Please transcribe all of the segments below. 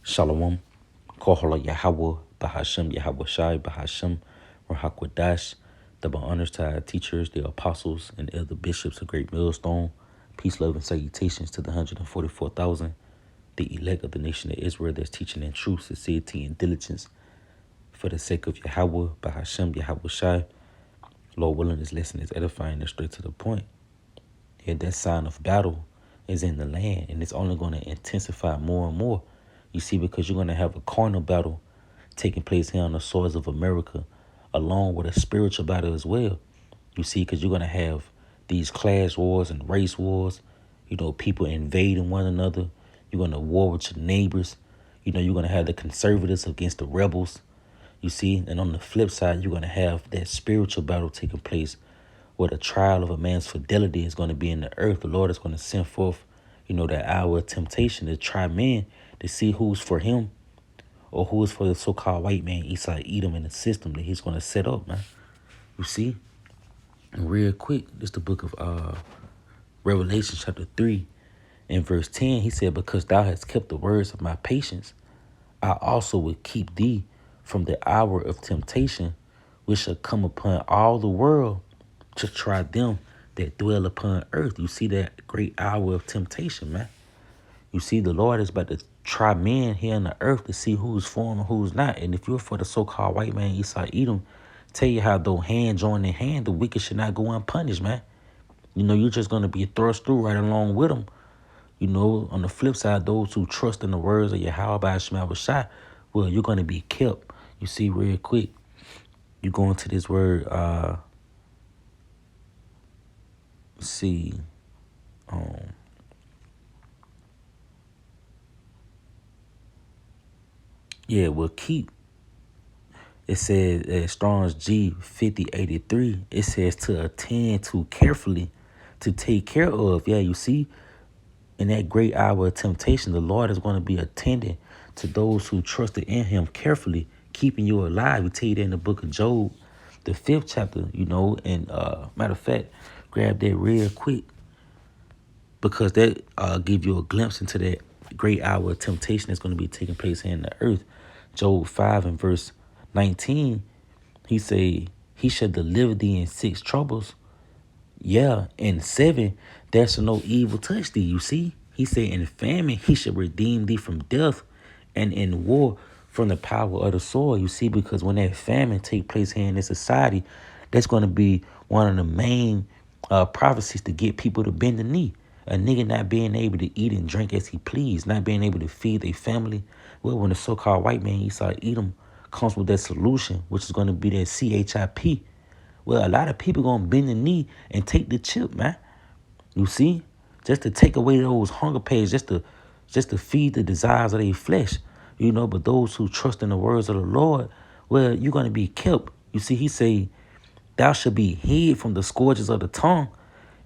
Shalom. Kohola Yahweh, Bahashem Yahweh Shai, Bahashem Rahakwadash. Double honors to our teachers, the apostles, and elder bishops of Great Millstone. Peace, love, and salutations to the 144,000, the elect of the nation of Israel that's teaching in truth, sincerity, and diligence for the sake of Yahweh, Bahashem Yahweh Shai. Lord willing, this lesson is edifying and straight to the point. And that sign of battle is in the land, and it's only going to intensify more and more. You see, because you're going to have a carnal battle taking place here on the soils of America, along with a spiritual battle as well. You see, because you're going to have these class wars and race wars, people invading one another. You're going to war with your neighbors. You're going to have the conservatives against the rebels. You see, and on the flip side, you're going to have that spiritual battle taking place where the trial of a man's fidelity is going to be in the earth. The Lord is going to send forth, that hour of temptation to try men to see who's for him or who is for the so-called white man, Eastside Edom, in the system that he's going to set up, man. You see? And real quick, this is the book of Revelation chapter 3 and verse 10. He said, because thou hast kept the words of my patience, I also will keep thee from the hour of temptation, which shall come upon all the world to try them that dwell upon earth. You see that great hour of temptation, man. You see, the Lord is about to try men here on the earth to see who's for him and who's not. And if you're for the so-called white man, Esau Edom, tell you how though hand join in hand, the wicked should not go unpunished, man. You're just going to be thrust through right along with them. On the flip side, those who trust in the words of Yahweh by Shema Shai, well, you're going to be kept. You see, real quick, you go into this word, see, will keep. It says at Strong's G 5083, it says to attend to carefully, to take care of. Yeah, you see, in that great hour of temptation, the Lord is going to be attending to those who trusted in him carefully, keeping you alive. We tell you that in the book of Job, the 5th chapter, and matter of fact, grab that real quick because that give you a glimpse into that great hour of temptation that's going to be taking place here in the earth. Job 5 and verse 19, he say, he shall deliver thee in 6 troubles. Yeah, in 7, there shall no evil touch thee. You see, he said in famine, he shall redeem thee from death, and in war from the power of the sword. You see, because when that famine take place here in this society, that's going to be one of the main prophecies to get people to bend the knee. A nigga not being able to eat and drink as he please, not being able to feed their family. Well, when the so-called white man Esau Edom comes with that solution, which is going to be that CHIP, well, a lot of people going to bend the knee and take the chip, man. You see? Just to take away those hunger pains, just to feed the desires of their flesh. But those who trust in the words of the Lord, well, you're going to be kept. You see, he say, thou shalt be hid from the scourges of the tongue,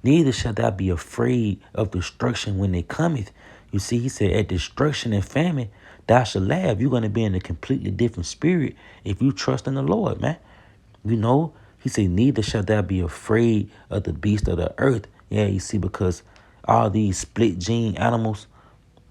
neither shalt thou be afraid of destruction when it cometh. You see, he said, at destruction and famine, thou shalt laugh. You're going to be in a completely different spirit if you trust in the Lord, man. He said, neither shall thou be afraid of the beast of the earth. Yeah, you see, because all these split gene animals,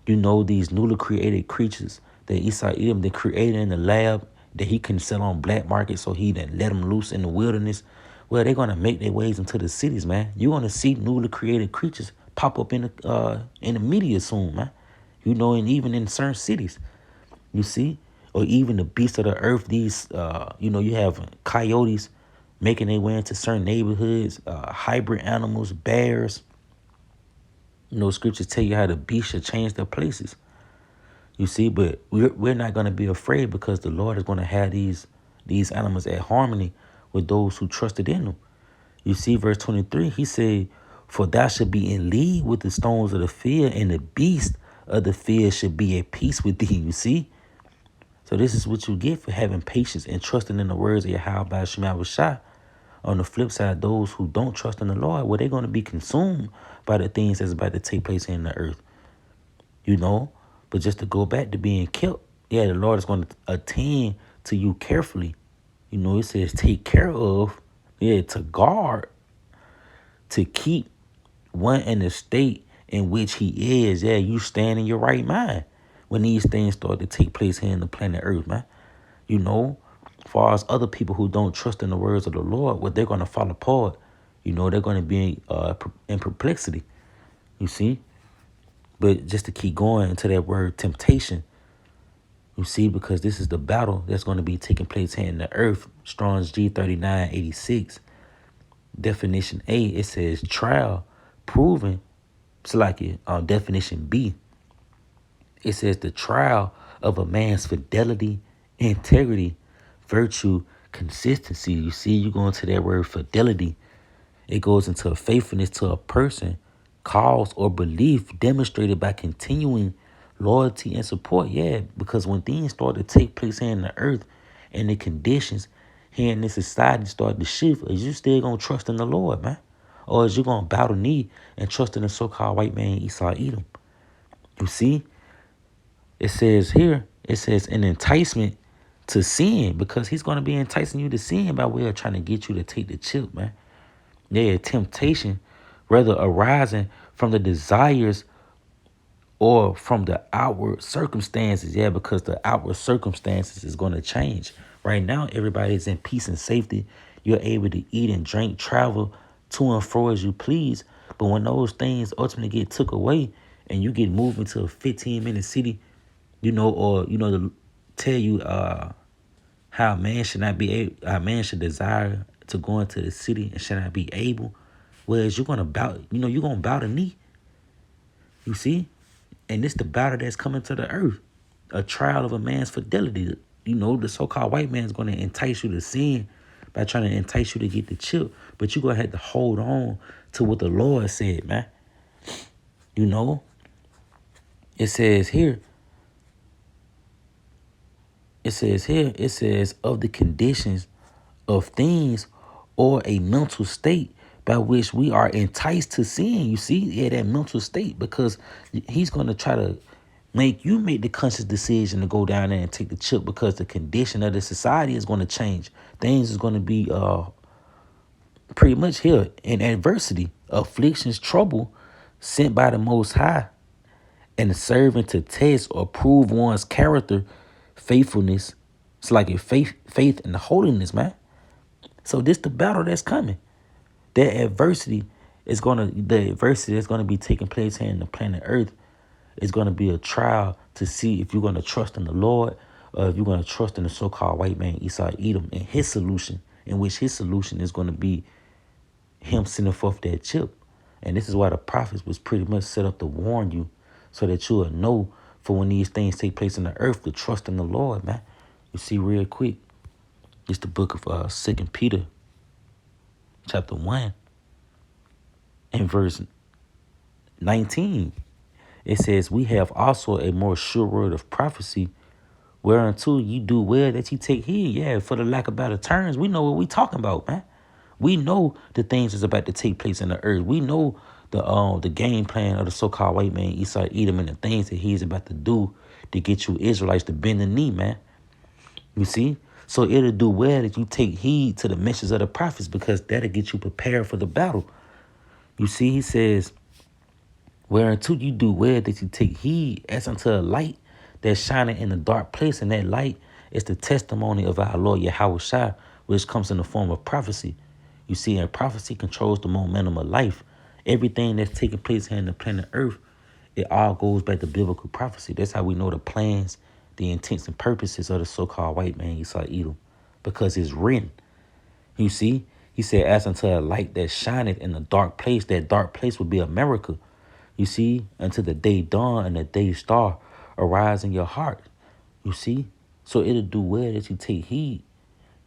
these newly created creatures that Esau Edom, they created in the lab that he couldn't sell on black market, so he didn't let them loose in the wilderness. Well, they're going to make their ways into the cities, man. You're going to see newly created creatures pop up in the media soon, man. And even in certain cities, you see, or even the beasts of the earth. These, you have coyotes making their way into certain neighborhoods, hybrid animals, bears. Scriptures tell you how the beasts should change their places. You see, but we're not going to be afraid because the Lord is going to have these animals at harmony with those who trusted in him. You see, verse 23, he said, for thou shalt be in league with the stones of the field, and the beast of the field should be at peace with thee. You see? So this is what you get for having patience and trusting in the words of Yahweh by Shema Shai. On the flip side, those who don't trust in the Lord, well, they're going to be consumed by the things that's about to take place in the earth. But just to go back to being kept, yeah, the Lord is going to attend to you carefully. It says take care of, to guard, to keep one in the state in which he is. Yeah, you stand in your right mind. when these things start to take place here in the planet Earth, man. You know, as far as other people who don't trust in the words of the Lord, what they're going to fall apart. You know, they're going to be in perplexity. You see? But just to keep going into that word temptation, you see, because this is the battle that's going to be taking place here in the earth. Strong's G3986. Definition A, it says trial, proven. It's like it. Definition B, it says the trial of a man's fidelity, integrity, virtue, consistency. You see, you go into that word fidelity. It goes into a faithfulness to a person, cause, or belief demonstrated by continuing loyalty and support. Yeah, because when things start to take place here in the earth and the conditions here in this society start to shift, is you still going to trust in the Lord, man? Or is you going to bow the knee and trust in the so-called white man Esau Edom? You see, it says here, it says an enticement to sin, because he's going to be enticing you to sin by way of trying to get you to take the chip, man. Yeah, temptation, whether arising from the desires or from the outward circumstances. Yeah, because the outward circumstances is going to change. Right now, everybody's in peace and safety. You're able to eat and drink, travel to and fro as you please. But when those things ultimately get took away and you get moved into a 15-minute city, you know, or, you know, to tell you how a man should not be able, how a man should desire to go into the city and should not be able. Whereas you're gonna bow, you know, you're gonna bow the knee. You see? And it's the battle that's coming to the earth. A trial of a man's fidelity. You know, the so-called white man's gonna entice you to sin by trying to entice you to get the chip. But you're gonna have to hold on to what the Lord said, man. You know? It says here, it says of the conditions of things or a mental state by which we are enticed to sin. You see, yeah, that mental state, because he's going to try to make you make the conscious decision to go down there and take the chip, because the condition of the society is going to change. Things is going to be pretty much here in adversity, afflictions, trouble sent by the Most High, and serving to test or prove one's character, faithfulness. It's like a faith and holiness, man. So this the battle that's coming. The adversity that's gonna be taking place here in the planet Earth is gonna be a trial to see if you're gonna trust in the Lord, or if you're gonna trust in the so-called white man Esau Edom and his solution, in which his solution is gonna be him sending forth that chip. And this is why the prophets was pretty much set up to warn you, so that you will know for when these things take place in the earth to trust in the Lord, man. You see, real quick, it's the book of 2 Peter, chapter 1, and verse 19. It says, we have also a more sure word of prophecy, whereunto you do well that you take heed. Yeah, for the lack of better terms, we know what we talking about, man. We know the things that's about to take place in the earth. We know the game plan of the so-called white man Esau Edom, and the things that he's about to do to get you Israelites to bend the knee, man. You see? So it'll do well if you take heed to the message of the prophets, because that'll get you prepared for the battle. You see, he says, whereunto you do well that you take heed as unto a light that's shining in a dark place. And that light is the testimony of our Lord Yahweh Shai, which comes in the form of prophecy. You see, and prophecy controls the momentum of life. Everything that's taking place here in the planet Earth, it all goes back to biblical prophecy. That's how we know the plans, the intents, and purposes of the so-called white man Esau Edom, because it's written. You see, he said, as unto a light that shineth in a dark place. That dark place would be America. You see, until the day dawn and the day star arise in your heart. You see, so it'll do well that you take heed,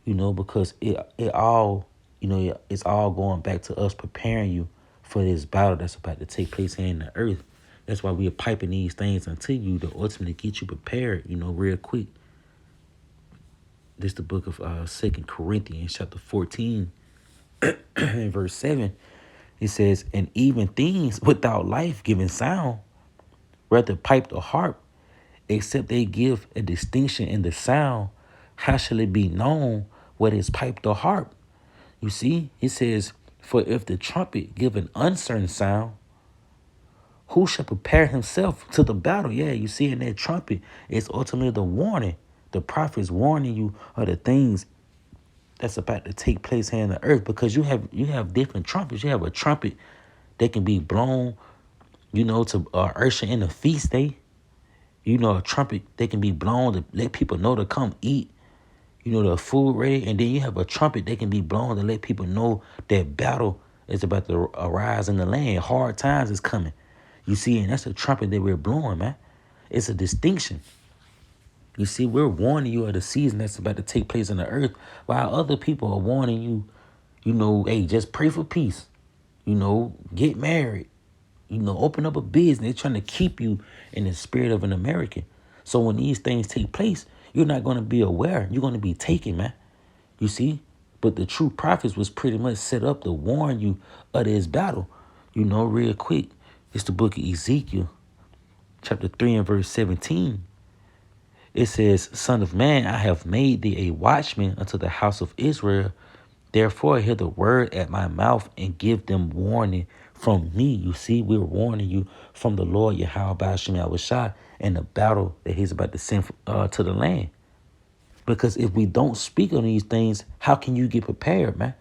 you know, because it all, you know, it's all going back to us preparing you for this battle that's about to take place here in the earth. That's why we are piping these things unto you to ultimately get you prepared, you know, real quick. This is the book of 2 Corinthians chapter 14 and verse 7. It says, and even things without life giving sound, whether pipe or harp, except they give a distinction in the sound, how shall it be known what is piped or harp? You see, it says, for if the trumpet give an uncertain sound, Who shall prepare himself to the battle? Yeah, you see in that trumpet, it's ultimately the warning. The prophet's warning you of the things that's about to take place here on the earth, because you have different trumpets. You have a trumpet that can be blown, to usher in a feast day. A trumpet that can be blown to let people know to come eat. The food ready, and then you have a trumpet that can be blown to let people know that battle is about to arise in the land. Hard times is coming. You see, and that's the trumpet that we're blowing, man. It's a distinction. You see, we're warning you of the season that's about to take place on the earth, while other people are warning you, hey, just pray for peace. Get married. Open up a business. They're trying to keep you in the spirit of an American. So when these things take place, you're not going to be aware. You're going to be taken, man. You see? But the true prophets was pretty much set up to warn you of this battle. Real quick. It's the book of Ezekiel, chapter 3 and verse 17. It says, Son of man, I have made thee a watchman unto the house of Israel. Therefore, hear the word at my mouth and give them warning from me. You see, we're warning you from the Lord Yahweh Ba'ashem Yahushua and the battle that he's about to send to the land. Because if we don't speak on these things, how can you get prepared, man?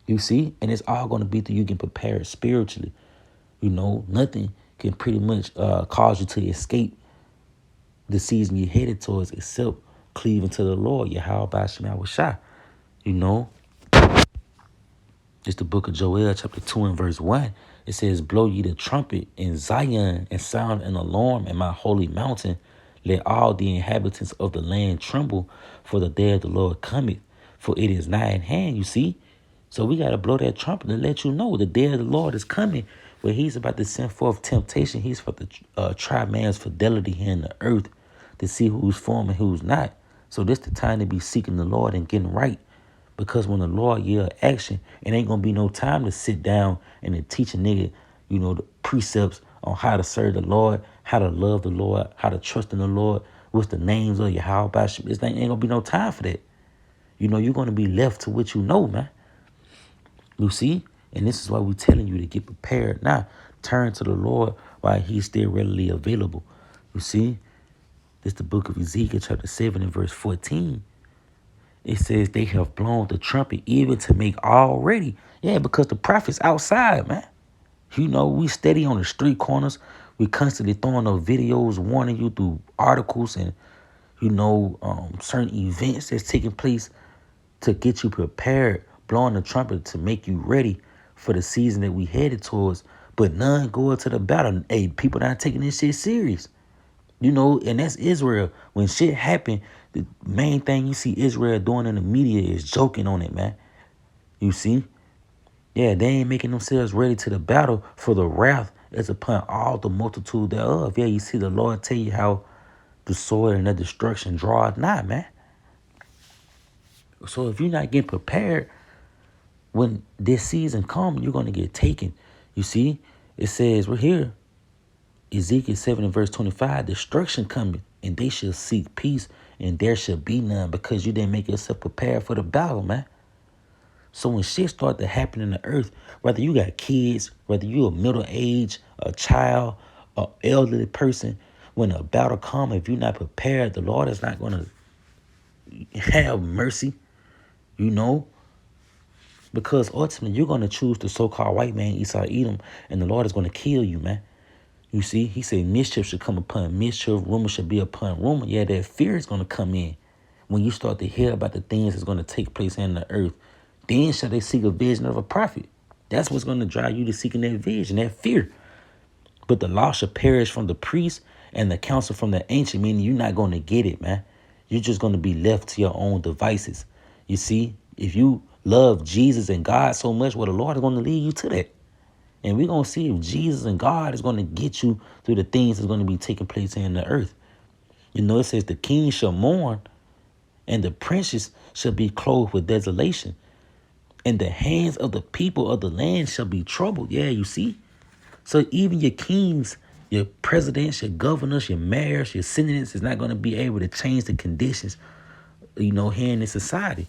You see? And it's all going to be through you getting prepared spiritually. Nothing can pretty much cause you to escape the season you're headed towards except cleaving to the Lord, Yahweh Ba'ashem Yahushua. It's the book of Joel, chapter 2 and verse 1. It says, Blow ye the trumpet in Zion and sound an alarm in my holy mountain. Let all the inhabitants of the land tremble, for the day of the Lord cometh, for it is nigh at hand, you see. So we got to blow that trumpet to let you know the day of the Lord is coming, where he's about to send forth temptation. He's about to try man's fidelity here in the earth to see who's for him and who's not. So this the time to be seeking the Lord and getting right. Because when the Lord yell action, it ain't going to be no time to sit down and to teach a nigga, the precepts on how to serve the Lord, how to love the Lord, how to trust in the Lord, what's the names of Yahweh. This ain't going to be no time for that. You're going to be left to what you know, man. You see? And this is why we're telling you to get prepared now. Turn to the Lord while he's still readily available. You see? This is the book of Ezekiel, chapter 7 and verse 14. It says they have blown the trumpet even to make all ready. Yeah, because the prophet's outside, man. We steady on the street corners. We constantly throwing up videos warning you through articles and, certain events that's taking place to get you prepared, blowing the trumpet to make you ready for the season that we headed towards. But none going to the battle. Hey, people not taking this shit serious. And that's Israel. When shit happen, the main thing you see Israel doing in the media is joking on it, man. You see? Yeah, they ain't making themselves ready to the battle, for the wrath is upon all the multitude thereof. Yeah, you see the Lord tell you how the sword and the destruction draweth nigh, man. So if you're not getting prepared, when this season comes, you're going to get taken. You see? It says right here, Ezekiel 7 and verse 25, destruction coming, and they shall seek peace, and there shall be none, because you didn't make yourself prepared for the battle, man. So when shit start to happen in the earth, whether you got kids, whether you a middle age, a child, an elderly person, when a battle comes, if you're not prepared, the Lord is not going to have mercy, because ultimately you're going to choose the so-called white man, Esau, Edom, and the Lord is going to kill you, man. You see, he said mischief should come upon mischief, rumor should be upon rumor. Yeah, that fear is going to come in when you start to hear about the things that's going to take place in the earth. Then shall they seek a vision of a prophet. That's what's going to drive you to seeking that vision, that fear. But the law shall perish from the priest and the counsel from the ancient, meaning you're not going to get it, man. You're just going to be left to your own devices. You see, if you love Jesus and God so much, well, the Lord is going to lead you to that. And we're going to see if Jesus and God is going to get you through the things that's going to be taking place here in the earth. It says the king shall mourn and the princes shall be clothed with desolation. And the hands of the people of the land shall be troubled. Yeah, you see? So even your kings, your presidents, your governors, your mayors, your senators is not going to be able to change the conditions, here in this society.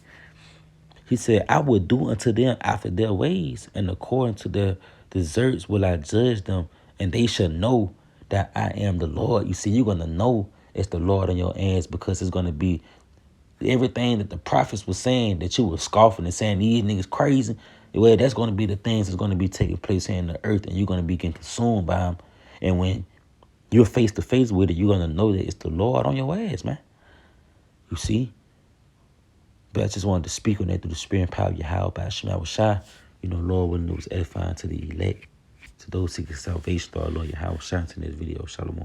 He said, I will do unto them after their ways, and according to their deserts will I judge them And they shall know that I am the Lord. You see, you're going to know it's the Lord on your hands, because it's going to be everything that the prophets were saying that you were scoffing and saying these niggas crazy. Well, that's going to be the things that's going to be taking place here in the earth, and you're going to be getting consumed by them. And when you're face to face with it, you're going to know that it's the Lord on your ass, man. You see? But I just wanted to speak on that through the spirit and power of Yahweh by Shema Shai. You know, Lord, when it was edifying to the elect, to those seeking salvation, through our Lord Yahweh Shai, in this video. Shalom.